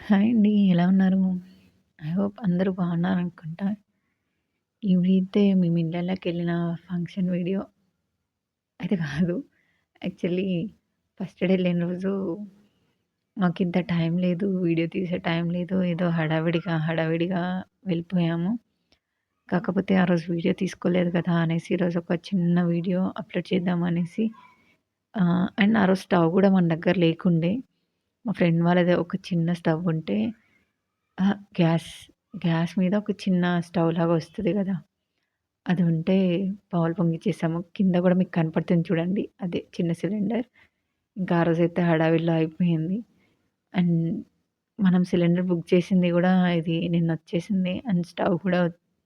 Hi అండి. ఎలా ఉన్నారు? ఐ హోప్ అందరూ బాగున్నారనుకుంటా. ఇదైతే మేము ఇళ్ళలోకెళ్ళిన ఫంక్షన్ వీడియో అయితే కాదు. యాక్చువల్లీ ఫస్ట్ డే ఎళ్ళిన రోజు మాకింత టైం లేదు. వీడియో తీసే టైం లేదు. ఏదో హడావిడిగా వెళ్ళిపోయాము. కాకపోతే ఆ రోజు వీడియో తీసుకోలేదు కదా! అనేసి ఈరోజు ఒక చిన్న వీడియో అప్‌లోడ్ చేద్దాం అనేసి అండ్ ఆ రోజు స్టవ్ గూడా మన దగ్గర లేకుండే. మా ఫ్రెండ్ వాళ్ళది ఒక చిన్న స్టవ్ ఉంటే అహా! గ్యాస్ మీద ఒక చిన్న స్టవ్‌లాగా వస్తది గదా! అది ఉంటే పాలు పొంగిచ్చేసాము. కింద గూడా మీకు కనపడుతుంది చూడండి. అదే చిన్న సిలిండర్. ఇంకా ఆ రోజైతే హడావిడిలో అయిపోయింది. అండ్ మనం సిలిండర్ బుక్ చేసింది గూడా ఇది నిన్నొచ్చేసింది. అండ్ స్టవ్ కూడా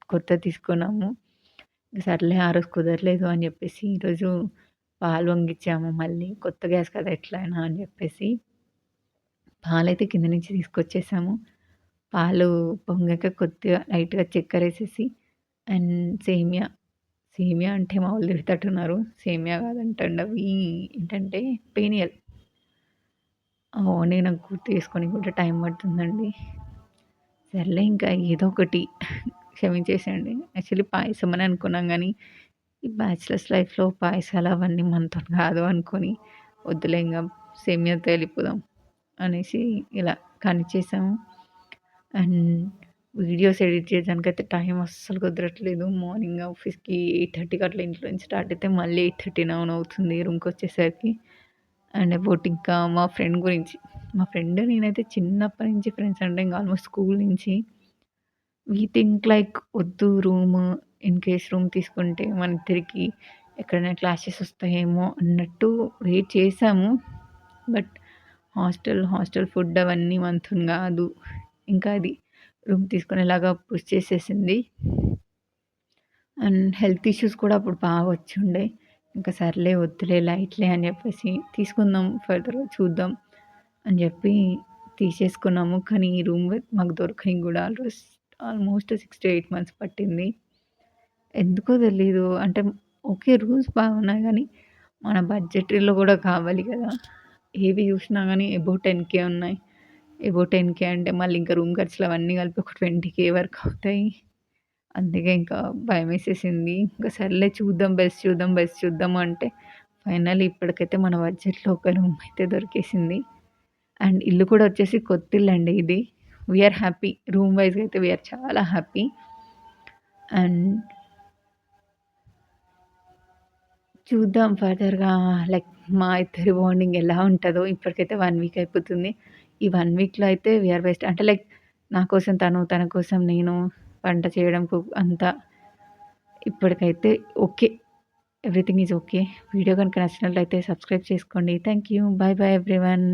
కొత్తది తీసుకున్నాము. సర్లే ఆ రోజు కుదరలేదు అని జెప్పేసి ఈరోజు పాలు పొంగిచ్చాము మళ్ళీ. కొత్త గ్యాస్ కదా! ఎట్లైనా అని జెప్పేసి. పాలైతే కింద నుంచి తీసుకొచ్చేసాము. పాలు పొంగాక కొద్దిగా లైట్‌గా చక్కెరేసేసి అండ్ సేమియా, సేమియా అంటే మా వోళ్ళు తిడతట్టున్నారు. సేమియా కాదంటండి అవి ఏంటంటే పేనియల్. అవన్నీ నాకు గుర్తు చేసుకోనికి కూడా టైం పడుతుందండి. సర్లే ఇంకా ఏదో ఒకటి క్షమించేసేయండి. యాక్చువల్లీ పాయసం అని అనుకున్నాం గానీ, ఈ బ్యాచిలర్స్ లైఫ్‌లో పాయసాలు అవన్నీ మనతోని కాదు అనుకోని, వద్దులే ఇంగ సేమియాతో ఎళ్ళిపోదాం అనేసి ఇలా కానిచ్చేసాము. అండ్ వీడియోస్ ఎడిట్ చేయడానికైతే టైం అస్సలు కుదరట్లేదు. మార్నింగ్ ఆఫీస్‌కి 8:30కి అట్లా ఇంట్లో నుంచి స్టార్ట్ అయితే మళ్ళీ 8:30, 9 అవుతుంది రూమ్‌కొచ్చేసరికి. అండ్ అబౌట్ ఇంకా మా ఫ్రెండ్ గురించి. మా ఫ్రెండ్ నేనైతే చిన్నప్పటి నుంచి ఫ్రెండ్స్ అంటే ఇంక ఆల్మోస్ట్ స్కూల్ నుంచి. వి థింక్ లైక్ వద్దు ఇన్ కేస్ రూమ్ తీసుకుంటే మన ఇద్దరికి ఎక్కడైనా క్లాషెస్ వస్తాయేమో అన్నట్టు వెయిట్ చేసాము. బట్ హాస్టల్ ఫుడ్ అవన్నీ మనతోని గాదు. ఇంకా అది రూమ్ తీసుకునేలాగా పుష్ చేసేసింది. అండ్ హెల్త్ ఇష్యూస్ కూడా అప్పుడు బాగా వచ్చుండే. ఇంకా సర్లే వద్దులే లైట్‌లే అని చెప్పేసి తీసుకుందాం ఫర్దర్‌గా చూద్దాం అని చెప్పి తీసేసుకున్నాము. కానీ ఈ రూమ్ మాకు దొరకనికి కూడా ఆల్మోస్ట్ 6-8 మంత్స్ పట్టింది. ఎందుకో తెలీదు. అంటే ఓకే. రూల్స్ బాగున్నాయి గానీ, మన బడ్జెట్‌లో గూడా కావాలి గదా! ఏవి జూషినా గానీ అబోవ్ 10,000 ఉన్నాయి. అబోవ్ 10,000 అంటే మళ్ళీ ఇంకా రూమ్ ఖర్చులు అవన్నీ కలిపి ఒక 20,000 వరకు అవుతాయి. అందుకే ఇంకా భయమేసేసింది. ఇంక సర్లే చూద్దాం, బెస్ట్ చూద్దాం అంటే ఫైనల్లీ ఇప్పటికైతే మన బడ్జెట్‌లో ఒక రూమ్ అయితే దొరికేసింది. అండ్ ఇల్లు కూడా వచ్చేసి కొత్తిల్లండి ఇది. Are happy. రూమ్ వైస్‌గా అయితే ఆర్ చాలా హ్యాపీ. అండ్ చూద్దాం ఫర్దర్‌గా లైక్ మా ఇద్దరి బాండింగ్ ఎలా ఉంటదో. ఇప్పటికైతే 1 వీక్ అయిపోతుంది. ఈ 1 వీక్‌లో అయితే ఆర్ బెస్ట్. అంటే లైక్ నా కోసం తను, తన కోసం నేను వంట చేయడం అంతా ఇప్పటికైతే okay. Everything is okay. Video గనుక నచ్చినట్లయితే సబ్స్క్రైబ్ చేసుకోండి. Thank you. By by everyone.